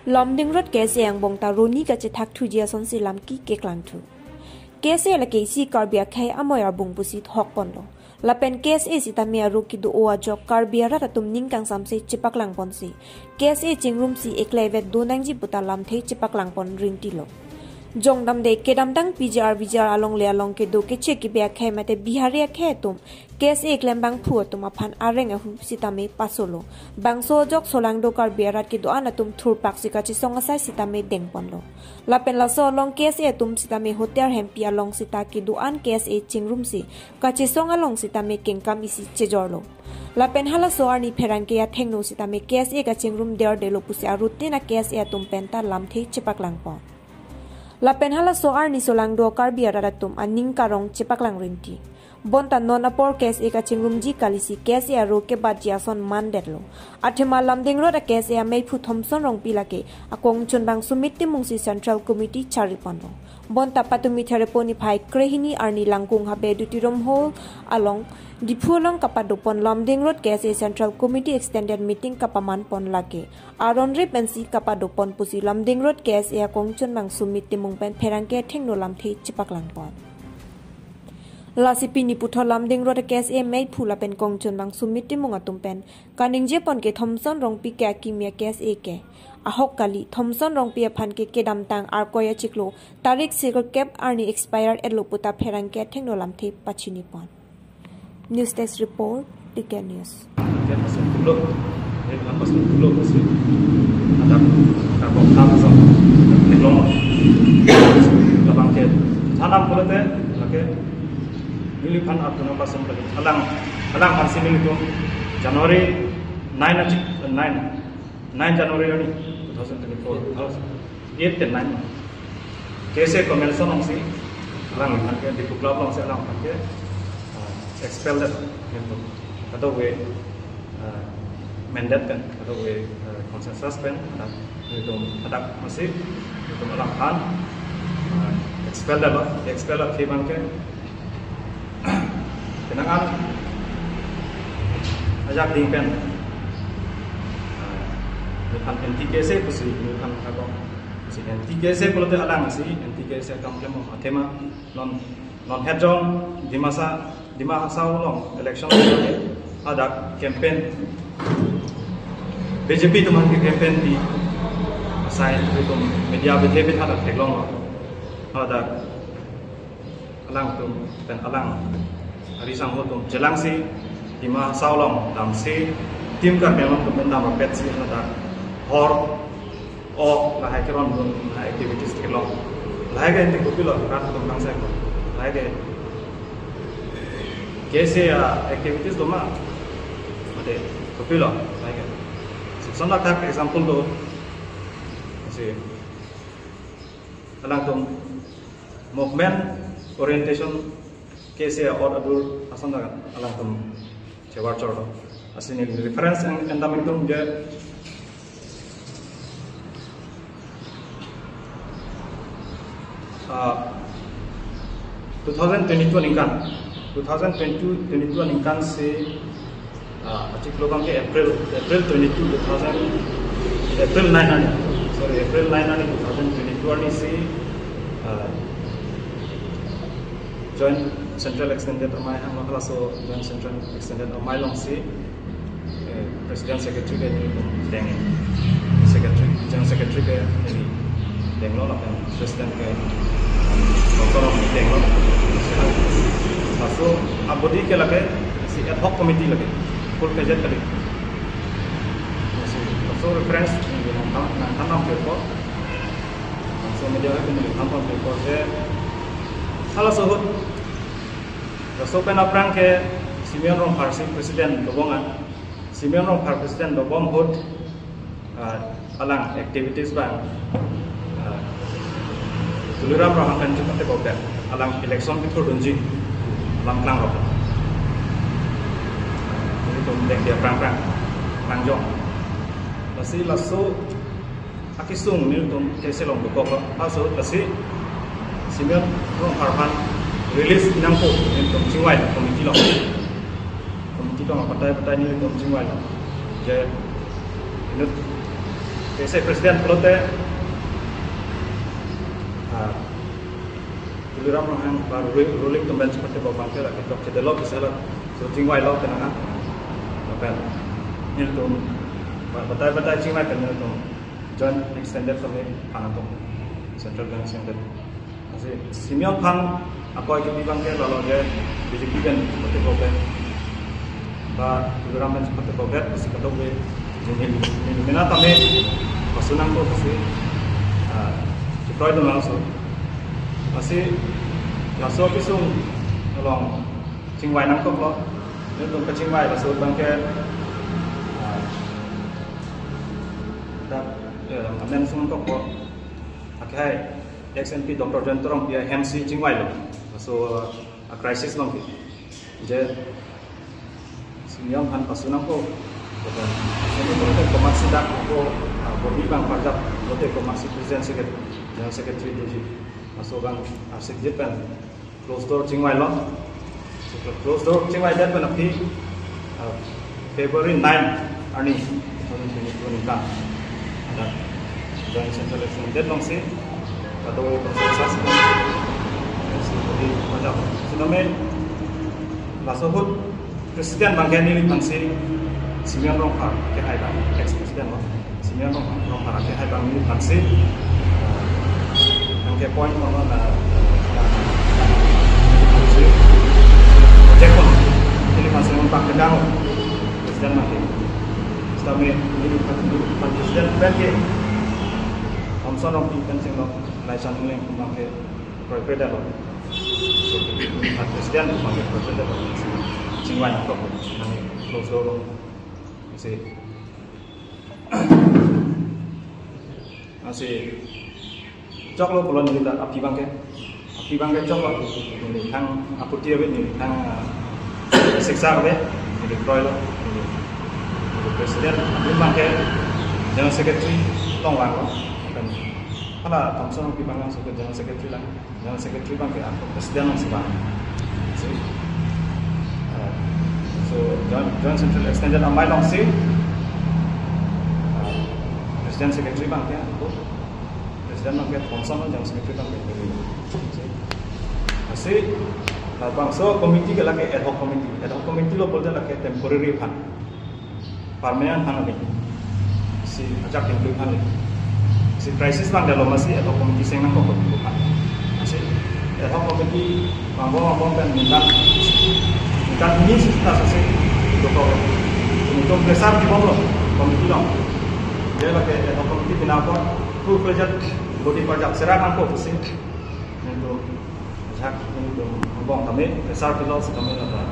Lomding rot kese yang bong ta roni ka che thak thu jia son si lam ki ke klang thu kese la ke si karbia khai amoyar bung pusit hok pon lo lapen kes e si tamia ru ki do oa jok karbia ra tum ning kang sam se chipak lang pon si kes e chingrum si eklevet do nang ji puta lam the chipak lang pon ring ti lo jong dam de ke dam dang pjar along le along ke do ke che ki bia khai mate biharia khe tum kes e klem bang phu tum aphan areng a hu sitame pasolo bangso jok solang do kar biarat ki do ana tum thur pak sika chi songa sai sitame deng pon lo lapen la so long kes e tum sitame hotel hempia long sita ki do an kes e chingrum si ka chi songa long sitame kengkam isi chejor lo lapen hala so arni pherang ke ya thengno sitame kes e ka chingrum der de lo pusi arutina kes e tum penta lam the chipak lang pon lapen hala so arni solang do kar biarat tum aning karong chipak lang rinti bonta non apor kes eka chingrum ji kalisi kes ya ro ke bajia son mandet lo athema lamding ro da kes ya mei phu thomson rong pilake akong chun bang sumit mungsi central committee charipon ro bonta patumi theraponi phai krehini arni langkung habe dutirom hol along dipulong kapadopon lamding road kes central committee extended meeting kapaman pon lake aron re pensi kapadopon pusi lamding road kes ya kong chun bang sumit mung pen pherangke thengno lam the chipak lang pon Lasipi ni putho lamding road kes e mei phula pen kongchon bang sumiti munga tumpen kaning je pon ke thomson rong pi kya kimia kes e ke ahok kali thomson rong pi phan ke kedam tang ar koya chiklo tarik sikor cap arni expired elo puta pherang ke thengno lam the pachini pon news desk report TK news Milipan atau nomor sembilan, alang masih militum Januari 9 Januari ini 2024, harus 8 dan 9. Kese komersial nongsi, alang kan di pulau nongsi alang pakai expel dat, gitu. Atau we mandat kan, atau we konsensus kan, itu ada masih itu alang kan expel dat, kiban ke kenangan ajak dingpen bukan NTKC pusi bukan apa pusi NTKC kalau tu alang si NTKC kampung tema non hedron di masa ulong election ada campaign BJP tu mungkin campaign di saya itu media BJP ada teglong ada alang tu dan alang hari sangho tu jelang si lima saulong dam si tim kan memang tu benda mapet si ada hor lah hekron tu lah activities kelong lah ke inti kopi lo rat tu nang saya lah ke kese activities tu mah ada kopi lo lah ke sebentar tak example tu si alang tu movement orientation kese or adul asam dagan alang tum cewar cor asini reference yang endam itu dia 2022 ningkan 2022 ningkan se acik logang ke April 22 April 9 April 9 2022 ni se Joint Central Extended Amai ang makala so Joint Central Extended Amai long si President Secretary ke ni deng Joint Secretary ke ni deng lo lah President ke Doktor deng lo so abodi ke lage si ad hoc committee lage full budget kali so reference ni nang report so media ke ni nang report je salah sohut so pena prang ke Simeon Rong Parsi Presiden Dobongan Simeon Rong Par Presiden Dobong hot alang activities bang Tuliram Rahman kan cepat tekok alang election itu donji alang klang rok ini tu dek dia prang jong lasi lasso akisung ni tu kese long bukok lasso lasi Simeon Rong Parpan release inangko untuk cingwai komiti long partai ni untuk cingwai je inut KSA Presiden pelote tuliram orang baru ruling tumben seperti bapak kita kita cedelo bisa lah so cingwai lo tenang apa ini tuh betai cingwai kan itu joint extended family panatung central bank extended masih Simeon Pan apa yang dibangkit kalau dia BJP kan seperti bapak ba tuliram kan seperti bapak masih ketemu ini mana tapi pasunang tuh masih deploy itu langsung masih langsung pisung tolong cingwai nangkep lo itu ke cingwai langsung bangkit dan amen sungkok kok pakai XNP Dr. John Trump dia MC cingwai lo langsung krisis lo jadi Simeon Han pasunang kok dan ini berarti komisi dak ko bodi bang pajak berarti komisi presiden jangan sekretari DG masuk bang arsip Jepang close door cingwai lo close door cingwai dan penanti February 9 ani menunjukkan dan joint central election deadline sih atau proses seperti pajak sudah masuk presiden bangkian ini masih Simeon Rongpar ke hai bang ex presiden lo Simeon Rongpar ke hai bang ini masih yang ke poin mana project pun ini masih mempak kedang presiden makin setelah ini presiden bangkit Thomson of Defense lo laisan ini memakai presiden lo presiden memakai presiden lo cingwai kok close door masih cok lo belum kita api bangke cok lo ini tang aku dia ini tang seksa be ini deploy lo ini presiden api bangke jangan sekretari tongwang lo kan kalau Thomson api bangke langsung ke jangan sekretari lah jangan sekretari bangke aku presiden langsung bang so joint central extended amai long si presiden sekretari bang ya presiden bang ya Thomson jangan sekretari bang ya masih bang so komiti ke lagi ad hoc committee lo boleh lagi temporary pan permanent pan lagi si ajak yang pan lagi si crisis bang dalam masih ad hoc committee senang kok pan masih ad hoc committee ngomong kan kan ini kita selesai untuk besar di bawah komiti dong dia pakai komiti pinapon full project body project serangan kok sih untuk hak untuk ngomong kami besar di bawah kami ada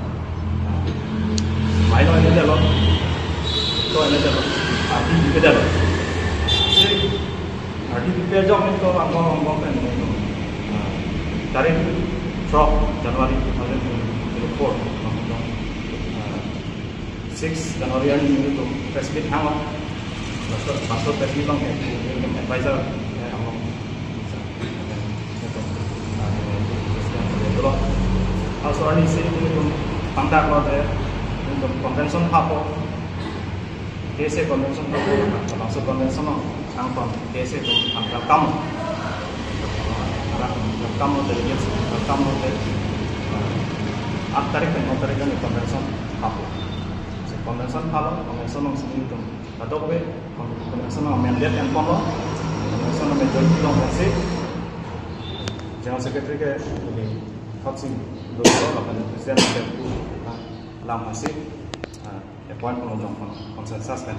main aja deh loh itu aja deh arti di beda loh arti di beda jom itu ngomong kan dari Trump Januari 2024 6 Januari ini itu press meet hangat masuk press meet bang advisor ya ngomong itu also ini sih itu pangkat lo deh untuk convention apa KSA convention apa masuk convention angkon KSA itu angkat kamu dari kamu dari tarik kan convention apa konvensi kalau konvensi nong sini itu atau kue konvensi nong mendiat yang kono konvensi nong menjadi nong masih jangan sekretari ke ini vaksin dulu lapan presiden itu alam masih poin penunjuk konsensus kan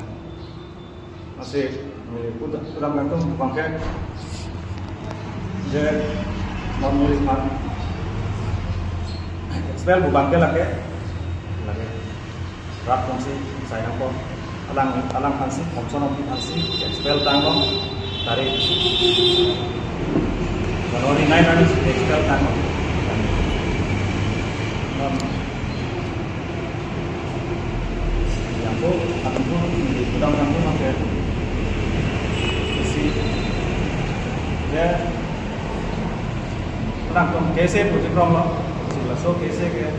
masih sudah menggantung bangke jadi mau nuliskan spell bangke lagi rat fungsi saya pun alang fungsi Thomson fungsi expel tanggung dari Januari 9 hari expel tanggung yang pun akan pun di undang-undang pun pakai isi dia tanggung KSA pun diprong lo so KSA ke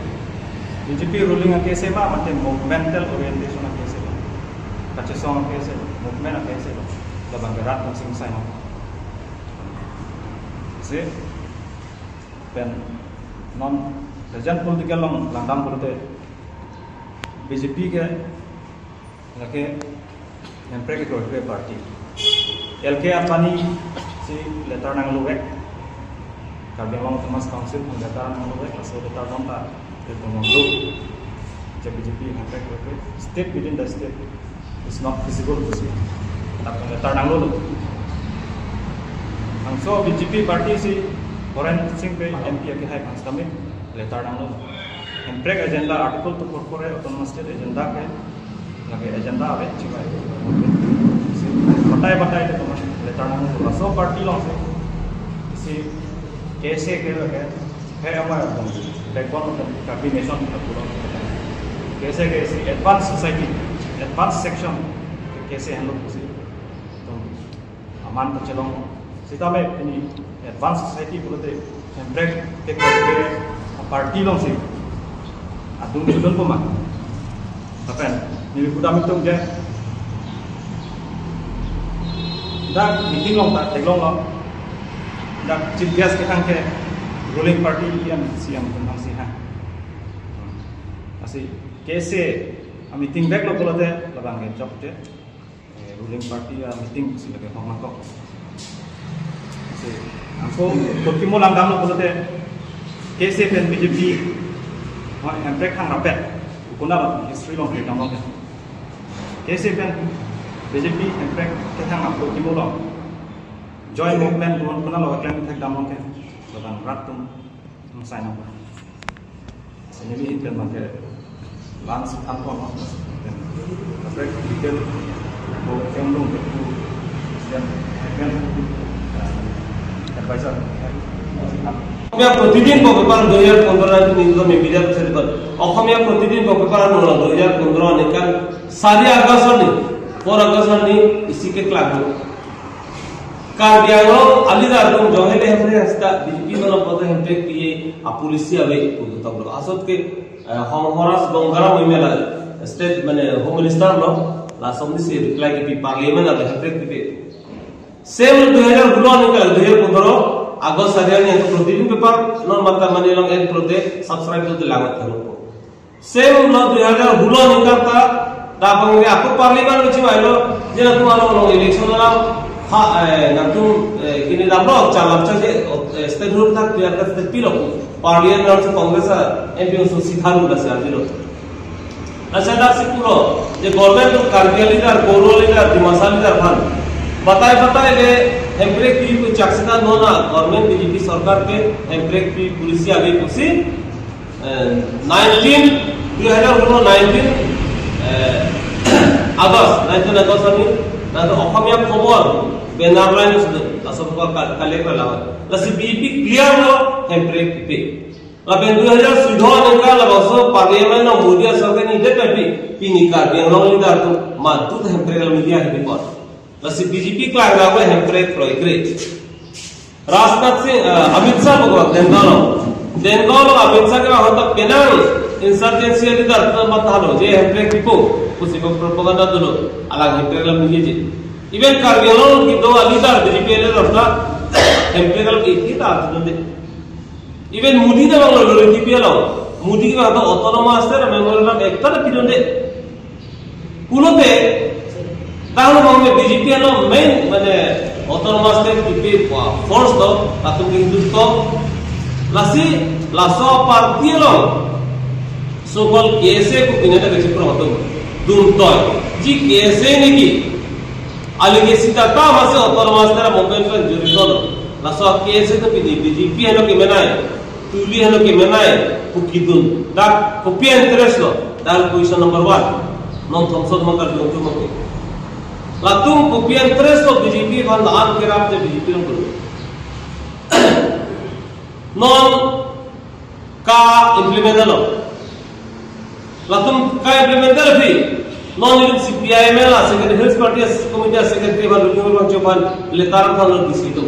BJP ruling KSA mah macam movemental orientation KSA, kacau KSA, movement KSA. labang berat masing sai no se pen non rejan political long langdam kurte BJP ke lake empre ke party LK apani si letar nang luwek Karbiang Thomas Council letar nang luwek aso letar nonta itu ngomong BJP empre ke state within the state is not visible to see tapi letar nang luwek angso BJP party si foreign sing pe MP ke hai pas kami letar nang luwek empre agenda article to corporate autonomous state agenda ke lagi agenda ave chikai बताए तो लेता ना तो सो पार्टी लोग से इसी कैसे के लगे है हमारा बैकबोन ऑफ कॉम्बिनेशन का पूरा कैसे कैसे एडवांस सोसाइटी एडवांस सेक्शन कैसे हम लोग उसी तो अमान तो चलो सीधा में ini एडवांस सोसाइटी बोलते हैं ब्रेक के करके पार्टी लोग से अदुम जुलन को मा अपन निरी कुदा मितुम जे dak meeting long tak teglong long dak chief guest ke angke ruling party yang siam tentang sihan asi kese meeting back lo kolote labang ke chok je ruling party meeting si lage hong kong asi angko kokimo langdam lo kolote kese pen BJP ha emprek hang rapet ukuna history long ke tamong kese pen BJP impact ketang apa di mulut joint movement tuan pernah lawan klaim tak damang ke lawan ratum masai nama senyum ini kan macam lans tanpa apa dan impact detail boleh kandung itu dan kan advisor Asomiya Pratidin paper 2015 news media চেৰিকত Asomiya Pratidin paper 2015 নিকাল 4 আগষ্ট 4 अगस्त नि इसी के क्लास कार्बियांग अलीदार तुम जोहेले हमरे हस्ता बीजेपी मन पद हमते पिए पुलिस आवे तब असत के हम हरास गंगारा महिमेला स्टेट माने होम मिनिस्टर लो लासम से रिप्लाई के पार्लियामेंट आवे हमते पिए सेम 2016 निकल 2015 अगस्त हरियाणा तो प्रतिदिन पेपर नॉन माता माने लोग एक प्रोते सब्सक्राइब तो लागत है सेम 2016 निकलता दाबंगे aku parlimen lucu ayo jadi tu malu election dalam nanti kini dapat calon saja state group tak biar kita pilih parlimen lalu kongres MP untuk siharu dah sih aja lo. Nasihat dah sih pulo, jadi government tu karya leader, guru leader, dimasa leader kan, batai le hemprek pi ku caksina nona government BJP सरकार के hemprek pi polisi abe kusi 2019 Agust 19 Agust ini nanti Okamia khobor benar lain sudah asal kali kelawat. Lasi BJP clear lo hemprek pi. Laben 2017 nikah labaso parlimen no Modi सरकार ni dekat pi nikah yang long leader tu madu hemprek media hidup pot. Lasi BJP clear lawa hemprek proyek. Rajnath Singh Amit Shah bogwa Dengalo Amit Shah ke bahwa penang insurgency leader tu matahalo je hemprek pipo usi propaganda dulu alang hemprek lam nije even Kargil ki do leader BJP leader ta hemprek lam kita tu even Modi da banglo lo BJP lo Modi ki bahwa autonomous ter member lam ekta na pidonde kulote tahu bangme BJP lo main mane autonomous ter BJP force do atau Hindutva lasi laso parti lo सोकल कैसे को पिनेटा कैसे पर होतो दुमतोय जी कैसे नेकी अलिगेसी ता मासे ऑटोनॉमस तेरा मोबाइल पर जुरितो लासो कैसे तो बीजेपी हेलो के मेनाय तुली हेलो के मेनाय कुकिदुन दा कॉपी इंटरेस्ट लो दाल क्वेश्चन नंबर 1 नॉन थॉमसन मंगर जोंजो मके लातुम कॉपी इंटरेस्ट लो बीजेपी वन आन के रात से बीजेपी नो नॉन का इंप्लीमेंट लो latum kai implementer fi non CPI mela secretary health party committee secretary baru nyuruh coban letaran kalau di situ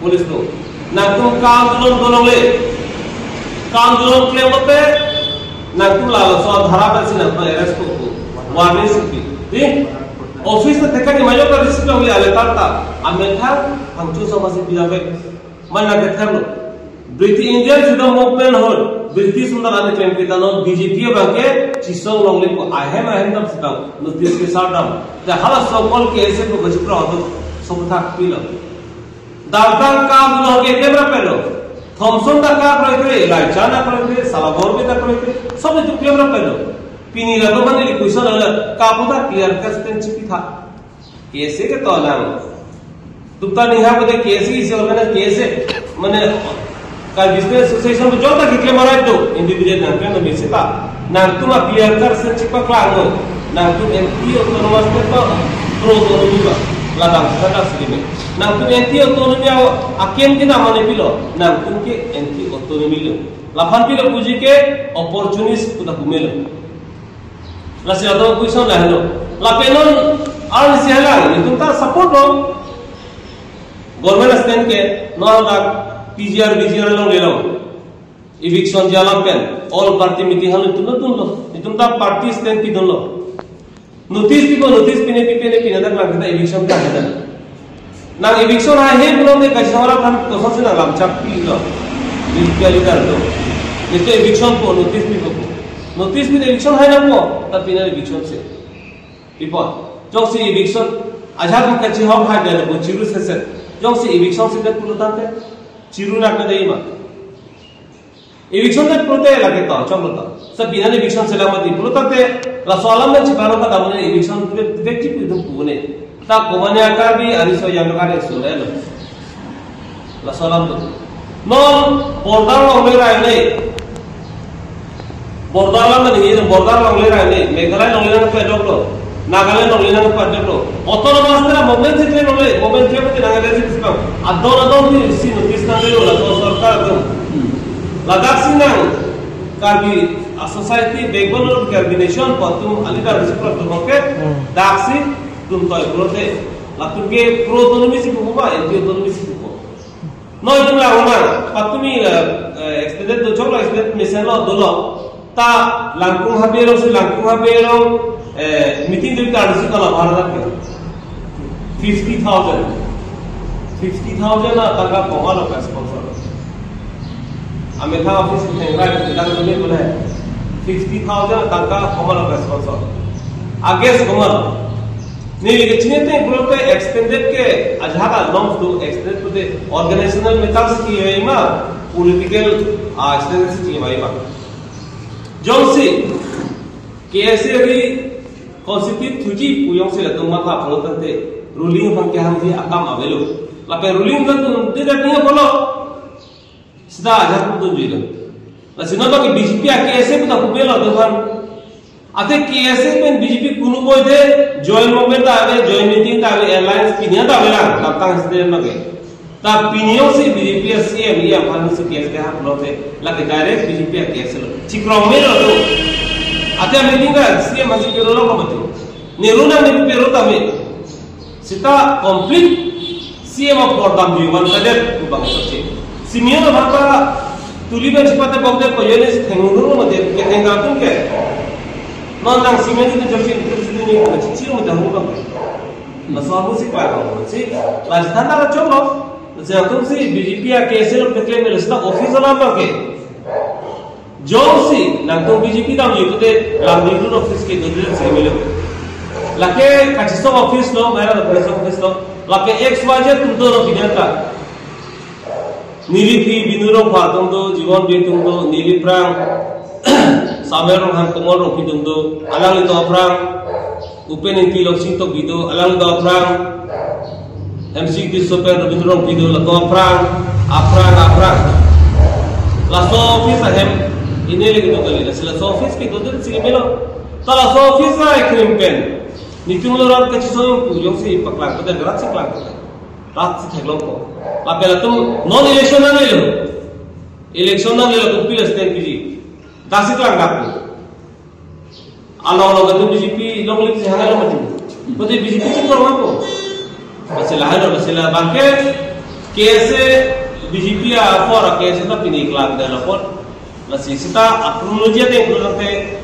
polis tu natum kam dolong claim hote natum lalu soal dhara basi na arrest ko warning sipi di office na teka ni mayo ka receipt na uli aletarta ametha hangchu samasi bidabe mana ketharlo British India sudah movement hol British undar ane claim kita no BJP banke chisong longlin ko ahem tam sitang notice ke sadam the hala sokol ke ese ko bajipra hodo sobtha pilo dardan ka dulo ke kebra pelo Thompson da ka proite Elijah na proite Salabor be da proite sob tu kebra pelo pini la do mane kuisa la ka puta clear kasten chipi tha कैसे के तौलाम तुमता निहा बदे कैसे इसे organize कैसे मने का business association में जो तक कितने मराई तो individual नाम ना बेचता नाम तुम clear कर से चिपा क्लांग हो नाम तुम एंटी autonomous में तो pro autonomy का लादाम सदा सदी में नाम तुम एंटी autonomy आओ आकेम के नाम ने पिलो नाम तुम के एंटी autonomy लो लाफान पिलो पूजी के opportunist पुता कुमेलो लासे आदो क्वेश्चन लाहलो लापेनोन आर निसेहला तुम ता सपोर्ट लो गवर्नमेंट स्टैंड के 9 लाख पीजीआर बीजीआर लो ले लो इविक्शन जाला पेन ऑल पार्टी मीटिंग हल तुम ता पार्टी स्टैंड की दो लो नोटिस पिने तक लगता इविक्शन का है ना इविक्शन है बोलो ने कशहरा थान कसम से ना लाम चपी लो लीगल दो ये इविक्शन को नोटिस इविक्शन है ना को तब पिने इविक्शन से रिपोर्ट जोंसी इविक्शन आजाद में कच्ची हम हाथ जाने वो चिरू से जोंसी इविक्शन से तक पुलता थे चिरू ना कर देई मा इविक्शन तक पुलते लगे तो चलो तो सब बिना इविक्शन से लगा मत पुलता थे ला सोलम में चिपारो का दामने इविक्शन व्यक्ति को तुम पुने ता कोमने आकार भी अरिसो यांग का रे सोले लो ला सोलम तो नॉन बॉर्डर लोग रहा है बॉर्डर में नहीं बॉर्डर लोग रहा है मेघालय लोग रहा है जो Nagaland nolina na parjalo autonomous na movement se nolai movement se pati Nagaland se system adon ni si notice na delo la sarkar do Ladakh sinang karbi society backbone of coordination patum alida recipro to hoke daksi tum toy prote latuke pro autonomy se ko ba anti autonomy se ko no tum la ona patumi extended do chokla extended mission lo dolo ta langkung habero meeting the cards ka Bharat ke 50,000 na taka komal ka sponsor ametha office में राइट लगा तो बोला है 50,000 taka komal का sponsor आगे से कोमल नहीं लेकिन चिन्हते ग्रुप के एक्सटेंडेड के अजहारा norms to extended to the organisational methods की है इमा पॉलिटिकल एक्सटेंडेड की है इमा जोंसी कैसे भी constitute tuji puyong sila tung mata pangutang te ruling pang kaya hamdi akam avelo lape ruling kan tu tidak niya bolo sida ajar pun tu jilo la sino to ki BJP कैसे pun tak belo tuhan ate कैसे pen BJP kunu boy de join movement ave join meeting ave alliance pinya ta avela laptang sida mage ta pinyo se BJP CM ya pan se कैसे ha blote la ke direct BJP कैसे lo chikrom melo to Ate meeting ka CM masih pero lo mati. Neruna ne pero tame. Sita complete CM of Gordam di one kader tu bang sache. Simio na bata tulibe chipate bogde ko yene thenguru mate ke thenga tun ke. Non dang simio ni jofin tu ni ko chichi mo dahu bang. Na sabu si ka ko si Rajasthan da cholo. Jatum si BJP ya कैसे lo declare melo sita office na ba ke. जोंसी नंतो बीजेपी दाम युक्ते लांगलिंग ऑफिस के दूसरे से मिले लके कचिसो ऑफिस लो मेरा प्रेस ऑफिस लो लके एक्स वाजे तुम तो रोकिने का नीली थी बिनुरो फातुम दो जीवन भी तुम दो नीली प्रांग सामेरो हम कुमार रोकी तुम दो अलग तो प्रांग उपेन इंती लोग तो बिदो अलग तो प्रांग एमसी की सुपर बिनुरो बिदो लतो प्रांग अप्रांग लासो ऑफिस है ini lagi tu kali lah. Sila office kita tu sini melo. Kalau office lah ekrim pen. Nitu mula orang kecil soalnya pujung si paklang. Pada gerak si paklang. Rat si thaglong ko. Apa lah tu non election na lelo. Election na lelo tu pilih stem PG. Dasi paklang dapat. Alau kata BJP long lagi si hangal mati. Pada BJP si korang ko. Masih bangke. कैसे BJP afora कैसे tu pilih iklan dah lapor. Masih sita apologia te bolante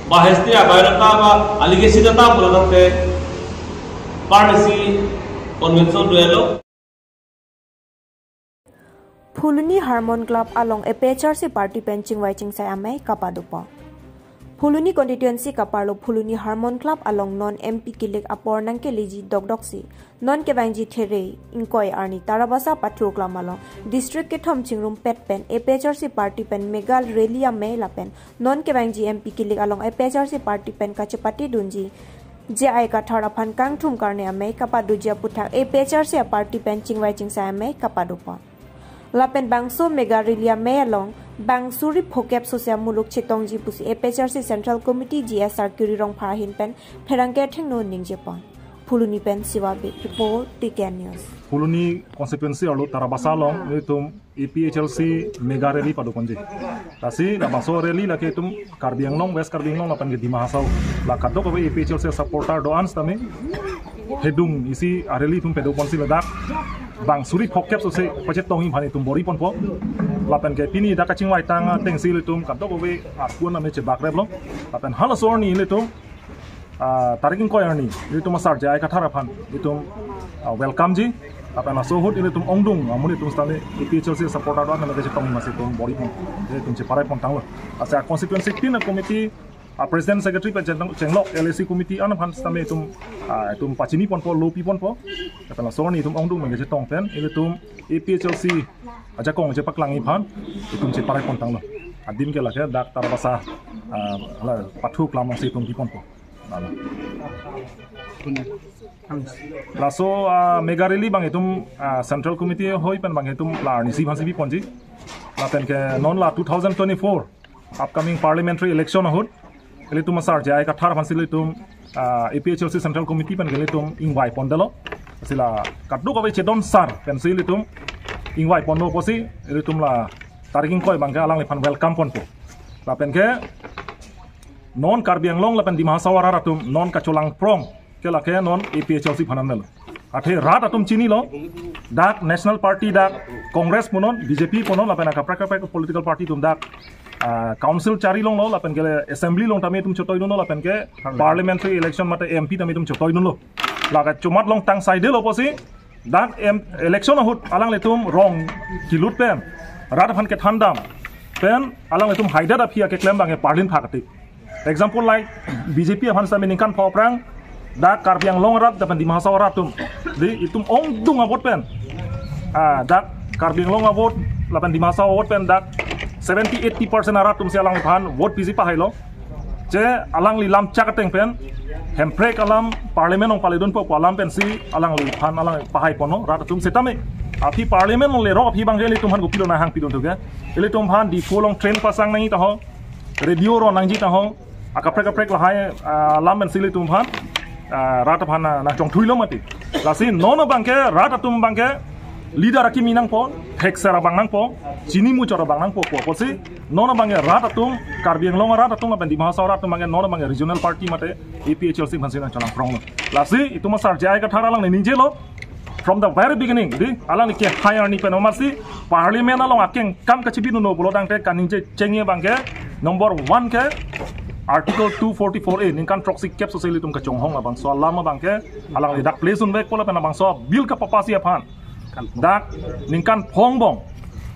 bahastia bayrata ba allegation ta bolante parnasi convention duelo Phuluni Harmon Club along APHRC party benching waiting say amai kapadupa. Phuluni constituency kaparlo Phuluni Harmon Club along non MP kilik apor nangke leji dogdoksi non kebanji there inkoi arni tarabasa patro klamalo district ke thom chingrum pet pen APHRC party pen megal relia me lapen non kebanji MP kilik along APHRC party pen kachepati dunji je ai ka thara phan kang thum karne amai kapadujia puthak APHRC party pen chingwai chingsa amai kapadupa Lapen bangso megarilia melong bangsuri phokep sosial muluk chitongji pusi APHRC Central Committee GSR Kirirong Parahin pen Pherangke thengno ningjepon Phuluni pen siwa report TKN News Phuluni constituency alo tarabasa long itum APHRC megareli padukonji tasi la bangso reli la ke tum Karbiang long West Karbiang long lapan ke di Mahasau la kadok ke APHRC supporter do ans tame hedung isi areli tum pedo konsi ladak bang suri phokep so se pachet tong phani tum bori pon po lapan ke pini da kaching wai tang teng sil tum kadok we akun na me che bakreb lo lapan hala sorni le tum tariking ko yarni le tum sar jai ka thara phan le tum welcome ji lapan so hot le tum ongdung amuni tum stane APHRC supporter do na me che tong ma se tum bori pon le tum che parai pon tang lo asa constituency tin committee President Secretary pe Chenglok LAC committee an phan stame tum pachini pon po lopi pon po tapela sorni tum ongdung me je tong pen ile tum APHRC aja kong je paklangi phan tum che parai pon tang lo adim ke la ke dak tarabasa la pathu klamong se tum di pon po la so megareli bang itum Central Committee hoi pen bang itum la ni si phan si ponji la pen ke non la 2024 upcoming parliamentary election hot ele tum sar jai ka thar phan sil tum APHRC Central Committee pen gele tum ingwai pondalo sila kaddu ko che don sar pen sil tum ingwai pondo posi ele tum la tariking koi bang ke alang le phan welcome pon po la pen ke non Karbiang long la pen di Mahasawara ratum non kacholang prong ke la ke non APHRC phanan melo athe rat atum chini lo dak National Party dak Congress monon BJP ponon la pen ka prakapek political party tum dak council chari long lo lapen gele assembly long tami tum chotoi no lapen ke parliamentary election mate MP tami tum chotoi no laga chumat long tang side lo posi dak election hut alang le tum rong kilut pen rat phan ke thandam pen alang le tum haida da phia ke claim bange parlin phakati example like BJP phan sami ninkan phoprang dak Karbiang long rat dapan di Mahasawara tum di itum ong dung abot pen dak Karbiang long abot lapan di Mahasawara pen dak 70-80% arat tum si alang phan vote pisi pahai lo je alang li lam chakateng pen hemprek alam parliament ong palidon po alam pen si alang li phan alang pahai pono rat tum setame api parliament ong le ro api bang li tum han gopilo na hang pidon to ge ele tum phan di folong train pasang nang ta ho radio ro nang ji ta ho akaprek la hai alam pen si li tum phan rat phan na chong thui lo mati la si non bang ke rat tum bang ke leader aki minang po heksera bang nang po chini mu chora bang nang po si nona bang rat atum Karbiang long rat atum ben di Mahasawara atum bang nona bang regional party mate APHRC phansina chana prong lasi itu masar jai ka thara lang ni ninje lo from the very beginning di alang ke hire ni penomasi parliament along akeng kam ka chibi no bolo dang te kaninje chengye bang ke number 1 ke Article 244A ningkan proxy cap society tum ka chonghong bang so lama bang ke alang li dak place un bek pola pen bang so bill ka papasi aphan dak ningkan phongbong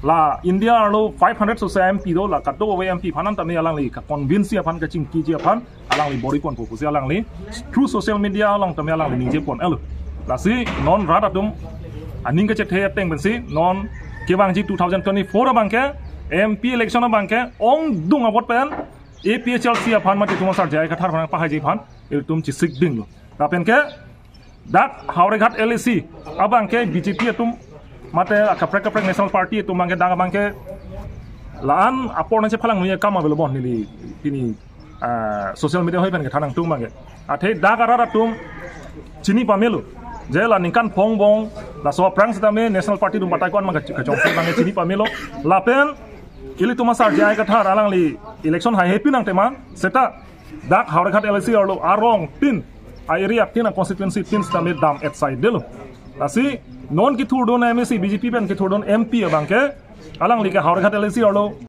la India lo 500 so MP do la kaddo we MP phanan tami alang li ka convince aphan ka chingki ji aphan alang li bori pon pusi alang li through social media alang tami alang li ninje pon elo la si non radatum aning ka chethe teng ben si non kewang ji 2024 bangke MP election bangke ong dung abot pen APHRC aphan mate tuma sar jai ka thar phan pahai ji phan el tum chi sik ding lo la pen ke dak Haureghat LAC abang ke BJP tum mate akaprek national party tum bangke dang bangke laan apor na che phalang nuya kam avelo bon nili tini social media hoi pen ke thanang tum bangke athe dak arara tum chini pamelu jela ningkan phong bong la so prang setame national party tum patai kon manga ka chong bangke chini pamelo la pen ili tuma sar jai ka thar alang li election hai happy nang tema seta dak Haureghat LAC arlo arong tin area tina constituency tin stame dam at side delo asi non ki thurdon MSC BJP pen ki thurdon MP bangke alang li ka Haureghat LAC arlo